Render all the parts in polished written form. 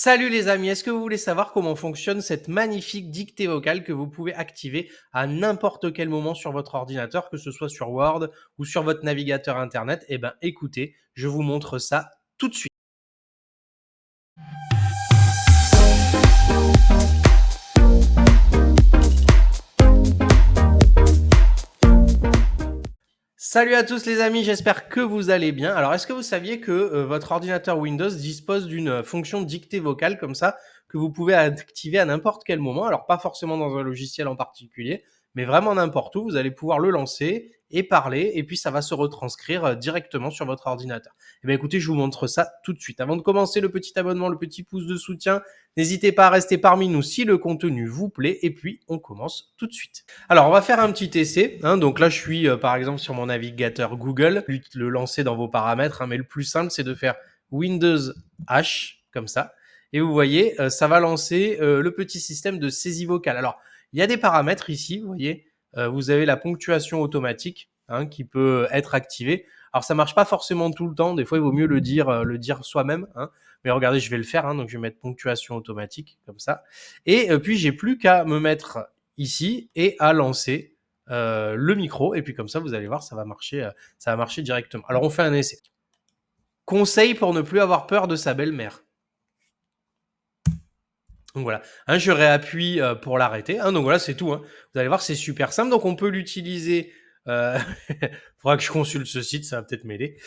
Salut les amis, est-ce que vous voulez savoir comment fonctionne cette magnifique dictée vocale que vous pouvez activer à n'importe quel moment sur votre ordinateur, que ce soit sur Word ou sur votre navigateur internet? Eh bien écoutez, je vous montre ça tout de suite. Salut à tous les amis, j'espère que vous allez bien. Alors, est-ce que vous saviez que votre ordinateur Windows dispose d'une fonction dictée vocale comme ça que vous pouvez activer à n'importe quel moment? Alors, pas forcément dans un logiciel en particulier, mais vraiment n'importe où. Vous allez pouvoir le lancer et parler, et puis ça va se retranscrire directement sur votre ordinateur. Eh bien, écoutez, je vous montre ça tout de suite. Avant de commencer, le petit abonnement, le petit pouce de soutien, n'hésitez pas à rester parmi nous si le contenu vous plaît, et puis on commence tout de suite. Alors, on va faire un petit essai. Donc là, je suis par exemple sur mon navigateur Google. Le lancer dans vos paramètres, mais le plus simple, c'est de faire Windows H, comme ça. Et vous voyez, ça va lancer le petit système de saisie vocale. Alors, il y a des paramètres ici, vous voyez. Vous avez la ponctuation automatique qui peut être activée. Alors, ça marche pas forcément tout le temps. Des fois, il vaut mieux le dire soi-même. Mais regardez, je vais le faire. Donc, je vais mettre ponctuation automatique, comme ça. Et puis, j'ai plus qu'à me mettre ici et à lancer le micro. Et puis comme ça, vous allez voir, ça va marcher directement. Alors, on fait un essai. Conseil pour ne plus avoir peur de sa belle-mère. Donc voilà, je réappuie pour l'arrêter. Donc voilà, c'est tout. Vous allez voir, c'est super simple. Donc on peut l'utiliser. Faudra que je consulte ce site, ça va peut-être m'aider.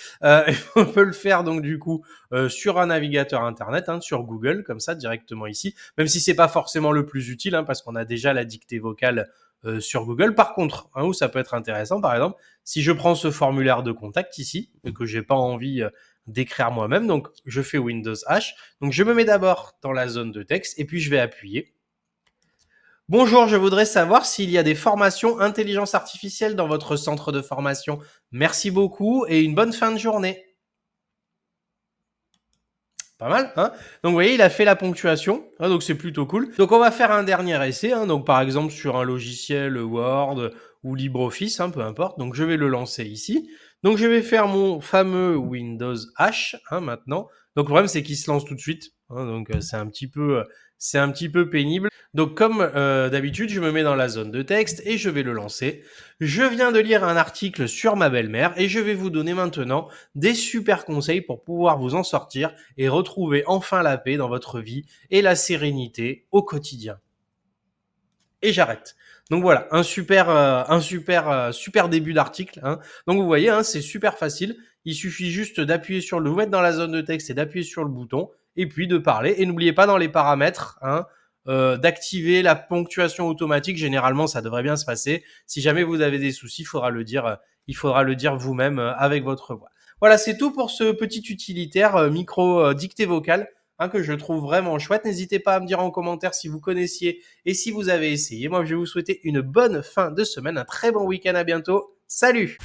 On peut le faire donc du coup sur un navigateur internet, sur Google, comme ça directement ici. Même si c'est pas forcément le plus utile, parce qu'on a déjà la dictée vocale sur Google. Par contre, où ça peut être intéressant, par exemple, si je prends ce formulaire de contact ici et que j'ai pas envie d'écrire moi-même, donc je fais Windows H. Donc je me mets d'abord dans la zone de texte et puis je vais appuyer. Bonjour, je voudrais savoir s'il y a des formations intelligence artificielle dans votre centre de formation. Merci beaucoup et une bonne fin de journée. Pas mal, Donc vous voyez, il a fait la ponctuation, donc c'est plutôt cool. Donc on va faire un dernier essai, donc par exemple sur un logiciel Word ou LibreOffice, peu importe. Donc je vais le lancer ici. Donc je vais faire mon fameux Windows H maintenant. Donc le problème c'est qu'il se lance tout de suite, donc c'est un petit peu pénible. Donc comme d'habitude, je me mets dans la zone de texte et je vais le lancer. Je viens de lire un article sur ma belle-mère et je vais vous donner maintenant des super conseils pour pouvoir vous en sortir et retrouver enfin la paix dans votre vie et la sérénité au quotidien. Et j'arrête. Donc voilà, super début d'article. Donc vous voyez, c'est super facile. Il suffit juste d'appuyer sur vous mettre dans la zone de texte et d'appuyer sur le bouton et puis de parler. Et n'oubliez pas dans les paramètres d'activer la ponctuation automatique. Généralement, ça devrait bien se passer. Si jamais vous avez des soucis, il faudra le dire vous-même avec votre voix. Voilà, c'est tout pour ce petit utilitaire micro dictée vocale que je trouve vraiment chouette. N'hésitez pas à me dire en commentaire si vous connaissiez et si vous avez essayé. Moi, je vais vous souhaiter une bonne fin de semaine, un très bon week-end, à bientôt. Salut!